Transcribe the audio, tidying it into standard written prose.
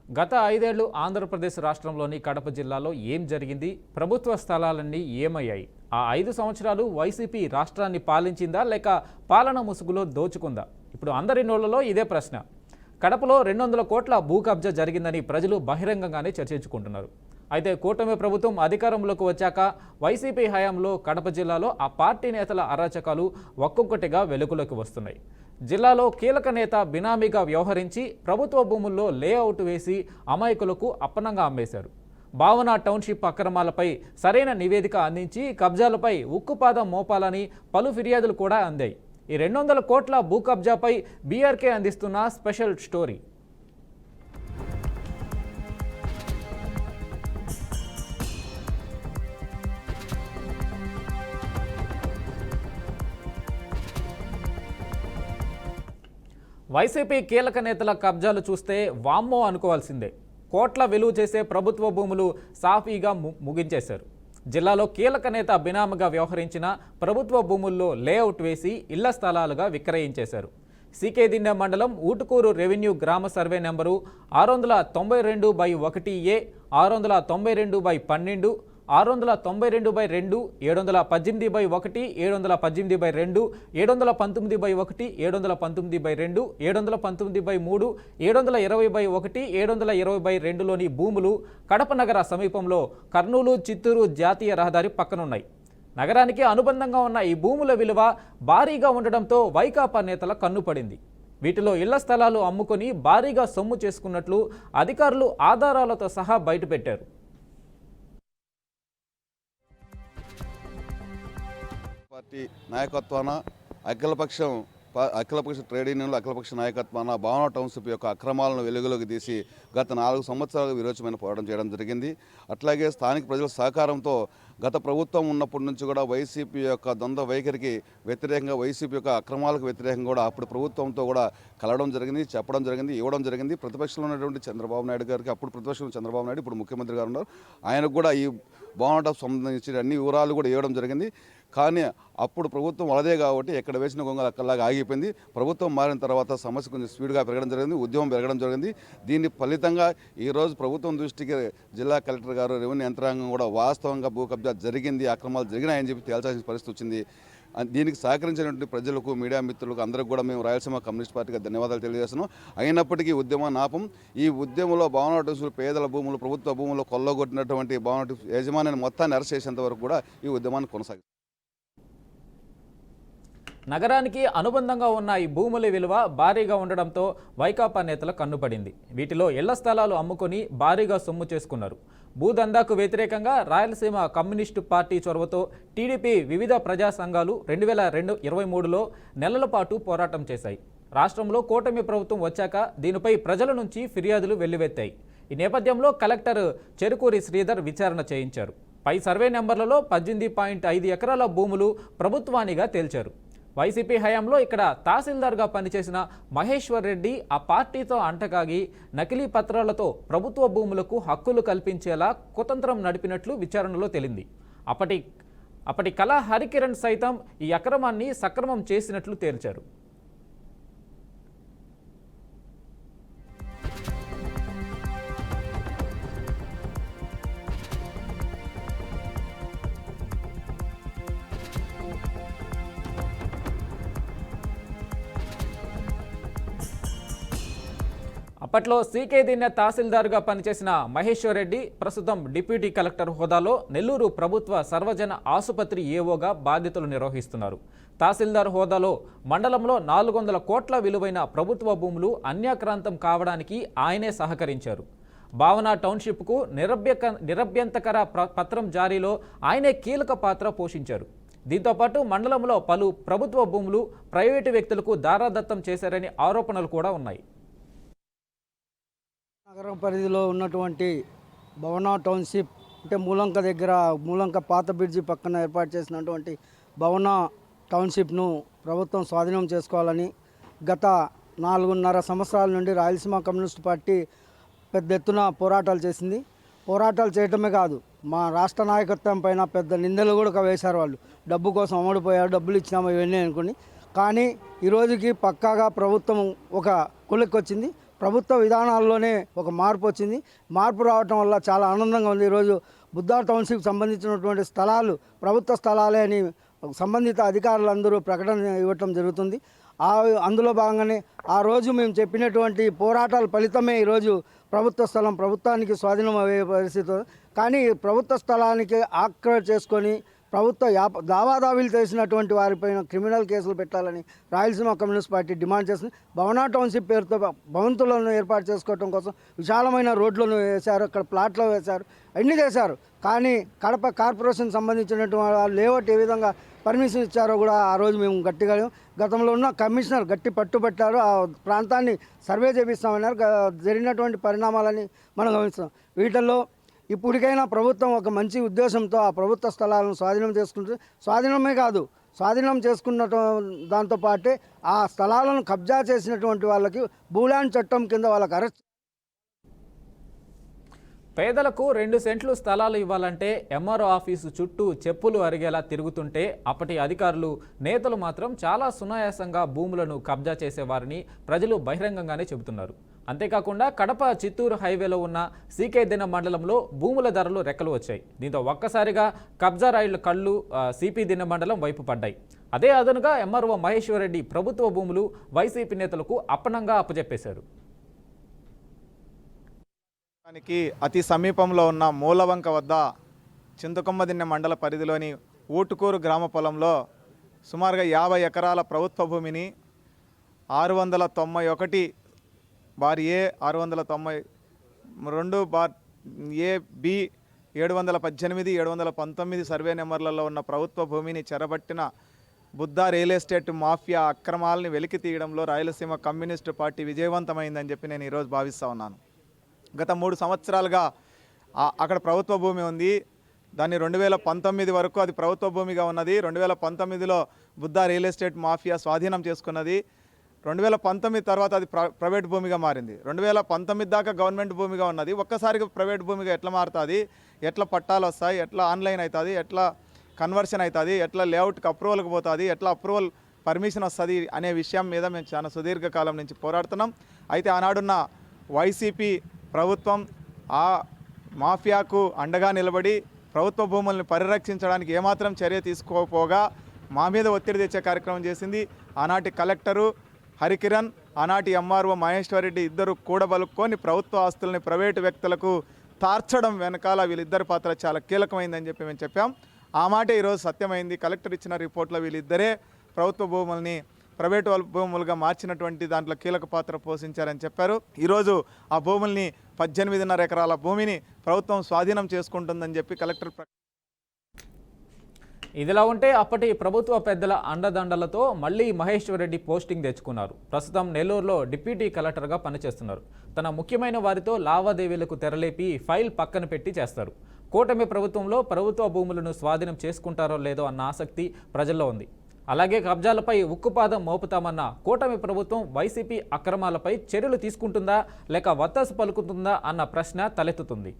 గత 5 ఏళ్లు ఆంధ్రప్రదేశ్ రాష్ట్రంలోని కడప జిల్లాలో ఏం జరిగింది? ప్రభుత్వ స్థలాలన్నీ ఏమయ్యాయి? ఆ 5 సంవత్సరాలు వైసీపీ రాష్ట్రాన్ని పాలించిందా లేక పాలన ముసుగులో దోచుకుందా? ఇప్పుడు అందరి నోళ్లలో ఇదే ప్రశ్న. కడపలో 200 కోట్ల భూ కబ్జా జరిగిందని ప్రజలు బహిరంగంగానే చర్చించుకుంటున్నారు. అయితే కూటమి ప్రభుత్వం అధికారంలోకి వచ్చాక వైసీపీ హయాంలో కడప జిల్లాలో ఆ పార్టీ నేతల అరాచకాలు ఒక్కొక్కటిగా వెలుగులోకి వస్తున్నాయి. జిల్లాలో కీలక నేత బినామీగా వ్యవహరించి ప్రభుత్వ భూముల్లో లేఅవుట్ వేసి అమాయకులకు అప్పనంగా అమ్మేశారు. భావన టౌన్షిప్ అక్రమాలపై సరైన నివేదిక అందించి కబ్జాలపై ఉక్కుపాదం మోపాలని పలు ఫిర్యాదులు కూడా అందాయి. ఈ 200 కోట్ల భూ కబ్జాపై బీఆర్కే అందిస్తున్న స్పెషల్ స్టోరీ. వైసీపీ కీలక నేతల కబ్జాలు చూస్తే వామ్మో అనుకోవాల్సిందే. కోట్ల విలువ చేసే ప్రభుత్వ భూములు సాఫీగా ముగించేశారు. జిల్లాలో కీలక నేత బినామీగా వ్యవహరించిన ప్రభుత్వ భూముల్లో లేఅవుట్ వేసి ఇళ్ల స్థలాలుగా విక్రయించేశారు. సీకేదిన్నె మండలం ఊటుకూరు రెవెన్యూ గ్రామ సర్వే నెంబరు 692/1A, 692/12, 692/2, 718/1, 718/2, 719/1, 719/2, 719/3, 720/1, 720/2లోని భూములు కడప నగర సమీపంలో కర్నూలు చిత్తూరు జాతీయ రహదారి పక్కనున్నాయి. నగరానికి అనుబంధంగా ఉన్న ఈ భూముల విలువ భారీగా ఉండడంతో వైకాపా నేతల కన్నుపడింది. వీటిలో ఇళ్ల స్థలాలు అమ్ముకొని భారీగా సొమ్ము చేసుకున్నట్లు అధికారులు ఆధారాలతో సహా బయటపెట్టారు. పార్టీ నాయకత్వాన అఖిలపక్ష ట్రేడ్ యూనియన్లు అఖిలపక్ష నాయకత్వాన భావన టౌన్షిప్ యొక్క అక్రమాలను వెలుగులోకి తీసి గత 4 సంవత్సరాలు విరోచమైన పోరాటం చేయడం జరిగింది. అట్లాగే స్థానిక ప్రజల సహకారంతో గత ప్రభుత్వం ఉన్నప్పటి నుంచి కూడా వైసీపీ యొక్క ద్వంద్వ వైఖరికి వ్యతిరేకంగా, వైసీపీ యొక్క అక్రమాలకు వ్యతిరేకంగా కూడా అప్పుడు ప్రభుత్వంతో కూడా కలవడం జరిగింది, చెప్పడం జరిగింది, ఇవ్వడం జరిగింది. ప్రతిపక్షంలో ఉన్నటువంటి చంద్రబాబు నాయుడు గారికి, అప్పుడు ప్రతిపక్షంలో చంద్రబాబు నాయుడు, ఇప్పుడు ముఖ్యమంత్రి గారు ఉన్నారు, ఆయనకు కూడా ఈ భావన సంబంధించిన అన్ని వివరాలు కూడా ఇవ్వడం జరిగింది. కానీ అప్పుడు ప్రభుత్వం వలదే కాబట్టి ఎక్కడ వేసిన గొంగలు అక్కడలాగా ఆగిపోయింది. ప్రభుత్వం మారిన తర్వాత సమస్య కొంచెం స్పీడ్గా పెరగడం జరిగింది, ఉద్యమం పెరగడం జరిగింది. దీని ఫలితంగా ఈరోజు ప్రభుత్వం దృష్టికి జిల్లా కలెక్టర్ గారు, రెవెన్యూ యంత్రాంగం కూడా వాస్తవంగా భూ కబ్జా జరిగింది, అక్రమాలు జరిగినాయని చెప్పి తేల్చాల్సిన పరిస్థితి వచ్చింది. దీనికి సహకరించినటువంటి ప్రజలకు, మీడియా మిత్రులకు అందరికీ కూడా మేము రాయలసీమ కమ్యూనిస్ట్ పార్టీగా ధన్యవాదాలు తెలియజేస్తున్నాం. అయినప్పటికీ ఉద్యమాన్ని ఆపం. ఈ ఉద్యమంలో భావన టౌన్షిప్ పేదల భూములు, ప్రభుత్వ భూములు కొల్లగొట్టినటువంటి భావన యజమానిని మొత్తాన్ని అరెస్ట్ చేసేంత వరకు కూడా ఈ ఉద్యమాన్ని కొనసాగిస్తాం. నగరానికి అనుబంధంగా ఉన్న ఈ భూముల విలువ భారీగా ఉండడంతో వైకాపా నేతల కన్నుపడింది. వీటిలో ఇళ్ల స్థలాలు అమ్ముకొని భారీగా సొమ్ము చేసుకున్నారు. భూదందాకు వ్యతిరేకంగా రాయలసీమ కమ్యూనిస్టు పార్టీ చొరవతో టీడీపీ వివిధ ప్రజా సంఘాలు 2023లో నెలల పాటు పోరాటం చేశాయి. రాష్ట్రంలో కూటమి ప్రభుత్వం వచ్చాక దీనిపై ప్రజల నుంచి ఫిర్యాదులు వెల్లువెత్తాయి. ఈ నేపథ్యంలో కలెక్టర్ చెరుకూరి శ్రీధర్ విచారణ చేయించారు. పై సర్వే నెంబర్లలో 18.5 ఎకరాల భూములు ప్రభుత్వానిగా తేల్చారు. వైసీపీ హయాంలో ఇక్కడ తహసీల్దార్గా పనిచేసిన మహేశ్వర్ రెడ్డి ఆ పార్టీతో అంటకాగి నకిలీ పత్రాలతో ప్రభుత్వ భూములకు హక్కులు కల్పించేలా కుతంత్రం నడిపినట్లు విచారణలో తేలింది. అప్పటి కళా హరికిరణ్ సైతం ఈ అక్రమాన్ని సక్రమం చేసినట్లు తేల్చారు. అప్పట్లో సీకేదిన్నె తహసీల్దార్గా పనిచేసిన మహేశ్వర్ రెడ్డి ప్రస్తుతం డిప్యూటీ కలెక్టర్ హోదాలో నెల్లూరు ప్రభుత్వ సర్వజన ఆసుపత్రి ఏవోగా బాధ్యతలు నిర్వహిస్తున్నారు. తహసీల్దార్ హోదాలో మండలంలో 400 కోట్ల విలువైన ప్రభుత్వ భూములు అన్యాక్రాంతం కావడానికి ఆయనే సహకరించారు. భావన టౌన్షిప్కు నిరభ్యంతకర పత్రం జారీలో ఆయనే కీలక పాత్ర పోషించారు. దీంతోపాటు మండలంలో పలు ప్రభుత్వ భూములు ప్రైవేటు వ్యక్తులకు దారాదత్తం చేశారని ఆరోపణలు కూడా ఉన్నాయి. నగరం పరిధిలో ఉన్నటువంటి భవన టౌన్షిప్ అంటే మూలంక పాత బ్రిడ్జి పక్కన ఏర్పాటు చేసినటువంటి భవన టౌన్షిప్ను ప్రభుత్వం స్వాధీనం చేసుకోవాలని గత 4.5 సంవత్సరాల నుండి రాయలసీమ కమ్యూనిస్ట్ పార్టీ పెద్ద ఎత్తున పోరాటాలు చేసింది. పోరాటాలు చేయటమే కాదు, మా రాష్ట్ర నాయకత్వం పైన పెద్ద నిందలు కూడా వేశారు. వాళ్ళు డబ్బు కోసం అమ్ముడుపోయారు, డబ్బులు ఇచ్చినాము ఇవన్నీ అనుకుని. కానీ ఈరోజుకి పక్కాగా ప్రభుత్వం ఒక కొలిక్కి వచ్చింది. ప్రభుత్వ విధానాల్లోనే ఒక మార్పు వచ్చింది. మార్పు రావటం వల్ల చాలా ఆనందంగా ఉంది. ఈరోజు బుద్ధా టౌన్షిప్ సంబంధించినటువంటి స్థలాలు ప్రభుత్వ స్థలాలే అని సంబంధిత అధికారులందరూ ప్రకటన ఇవ్వటం జరుగుతుంది. అందులో భాగంగానే ఆ రోజు మేము చెప్పినటువంటి పోరాటాల ఫలితమే ఈరోజు ప్రభుత్వ స్థలం ప్రభుత్వానికి స్వాధీనం అయ్యే పరిస్థితి. కానీ ప్రభుత్వ స్థలానికి ఆక్రమణ చేసుకొని ప్రభుత్వ దావాదావీలు చేసినటువంటి వారిపైన క్రిమినల్ కేసులు పెట్టాలని రాయలసీమ కమ్యూనిస్ట్ పార్టీ డిమాండ్ చేస్తుంది. భవనా టౌన్షిప్ పేరుతో భవంతులను ఏర్పాటు చేసుకోవడం కోసం విశాలమైన రోడ్లను వేశారు, అక్కడ ప్లాట్లు వేశారు, అన్నీ చేశారు. కానీ కడప కార్పొరేషన్ సంబంధించినటువంటి లేఅవుట్ ఏ విధంగా పర్మిషన్ ఇచ్చారో కూడా ఆ రోజు మేము గట్టిగా గతంలో ఉన్న కమిషనర్ గట్టి పట్టుబట్టారు. ఆ ప్రాంతాన్ని సర్వే చేపిస్తామన్నారు. జరిగినటువంటి పరిణామాలని మనం గమనిస్తాం. వీటిల్లో ఇప్పటికైనా ప్రభుత్వం ఒక మంచి ఉద్దేశంతో ఆ ప్రభుత్వ స్థలాలను స్వాధీనం చేసుకుంటుంది. స్వాధీనమే కాదు, స్వాధీనం చేసుకున్న దాంతోపాటే ఆ స్థలాలను కబ్జా చేసినటువంటి వాళ్ళకి భూలాండ్ చట్టం కింద వాళ్ళకి అరెస్ట్. పేదలకు 2 సెంట్లు స్థలాలు ఇవ్వాలంటే ఎంఆర్ఓ ఆఫీసు చుట్టూ చెప్పులు అరిగేలా తిరుగుతుంటే అప్పటి అధికారులు నేతలు మాత్రం చాలా సునాయాసంగా భూములను కబ్జా చేసేవారని ప్రజలు బహిరంగంగానే చెబుతున్నారు. అంతేకాకుండా కడప చిత్తూరు హైవేలో ఉన్న సీకే దిన మండలంలో భూముల ధరలు రెక్కలు వచ్చాయి. దీంతో ఒక్కసారిగా కబ్జా రైళ్ల కళ్ళు సిపి దిన మండలం వైపు పడ్డాయి. అదే అదనుగా ఎంఆర్ఓ మహేశ్వర్ రెడ్డి ప్రభుత్వ భూములు వైసీపీ నేతలకు అప్పనంగా అప్పజెప్పేశారు. అతి సమీపంలో ఉన్న మూలవంక వద్ద చింతకొమ్మదిన్నె మండల పరిధిలోని ఊటుకూరు గ్రామ పొలంలో సుమారుగా 50 ఎకరాల ప్రభుత్వ భూమిని 691/A 692/AB 718 719 సర్వే నెంబర్లలో ఉన్న ప్రభుత్వ భూమిని చెరబట్టిన బుద్ధా రియల్ ఎస్టేట్ మాఫియా అక్రమాలని వెలికి తీయడంలో రాయలసీమ కమ్యూనిస్టు పార్టీ విజయవంతమైందని చెప్పి నేను ఈరోజు భావిస్తూ ఉన్నాను. గత 3 సంవత్సరాలుగా అక్కడ ప్రభుత్వ భూమి ఉంది. దాన్ని 2019 వరకు అది ప్రభుత్వ భూమిగా ఉన్నది. 2019లో బుద్ధా రియల్ ఎస్టేట్ మాఫియా స్వాధీనం చేసుకున్నది. 2019 తర్వాత అది ప్రైవేట్ భూమిగా మారింది. 2019 దాకా గవర్నమెంట్ భూమిగా ఉన్నది. ఒక్కసారిగా ప్రైవేట్ భూమిగా ఎట్లా మారుతుంది, ఎట్లా పట్టాలు వస్తాయి, ఎట్లా ఆన్లైన్ అవుతుంది, ఎట్లా కన్వర్షన్ అవుతుంది, ఎట్లా లేఅవుట్కి అప్రూవల్కి పోతుంది, ఎట్లా అప్రూవల్ పర్మిషన్ వస్తుంది అనే విషయం మీద మేము చాలా సుదీర్ఘకాలం నుంచి పోరాడుతున్నాం. అయితే ఆనాడున్న వైసీపీ ప్రభుత్వం ఆ మాఫియాకు అండగా నిలబడి ప్రభుత్వ భూములను పరిరక్షించడానికి ఏమాత్రం చర్య తీసుకోకపోగా మా మీద ఒత్తిడి తెచ్చే కార్యక్రమం చేసింది. ఆనాటి కలెక్టరు హరికిరణ్, ఆనాటి ఎంఆర్ఓ మహేశ్వర్ రెడ్డి ఇద్దరు కూడబలుక్కొని ప్రభుత్వ ఆస్తుల్ని ప్రైవేటు వ్యక్తులకు తార్చడం వెనకాల వీళ్ళిద్దరి పాత్ర చాలా కీలకమైందని చెప్పి మేము చెప్పాం. ఆ మాట ఈరోజు సత్యమైంది. కలెక్టర్ ఇచ్చిన రిపోర్ట్లో వీళ్ళిద్దరే ప్రభుత్వ భూముల్ని ప్రైవేటు భూములుగా మార్చినటువంటి దాంట్లో కీలక పాత్ర పోషించారని చెప్పారు. ఈరోజు ఆ భూముల్ని 18.5 ఎకరాల భూమిని ప్రభుత్వం స్వాధీనం చేసుకుంటుందని చెప్పి కలెక్టర్. ఇదిలా ఉంటే అప్పటి ప్రభుత్వ పెద్దల అండదండలతో మళ్లీ మహేశ్వర్ రెడ్డి పోస్టింగ్ తెచ్చుకున్నారు. ప్రస్తుతం నెల్లూరులో డిప్యూటీ కలెక్టర్గా పనిచేస్తున్నారు. తన ముఖ్యమైన వారితో లావాదేవీలకు తెరలేపి ఫైల్ పక్కన పెట్టి చేస్తారు. కూటమి ప్రభుత్వంలో ప్రభుత్వ భూములను స్వాధీనం చేసుకుంటారో లేదో అన్న ఆసక్తి ప్రజల్లో ఉంది. అలాగే కబ్జాలపై ఉక్కుపాదం మోపుతామన్న కూటమి ప్రభుత్వం వైసీపీ అక్రమాలపై చర్యలు తీసుకుంటుందా లేక వత్తాసు పలుకుతుందా అన్న ప్రశ్న తలెత్తుతుంది.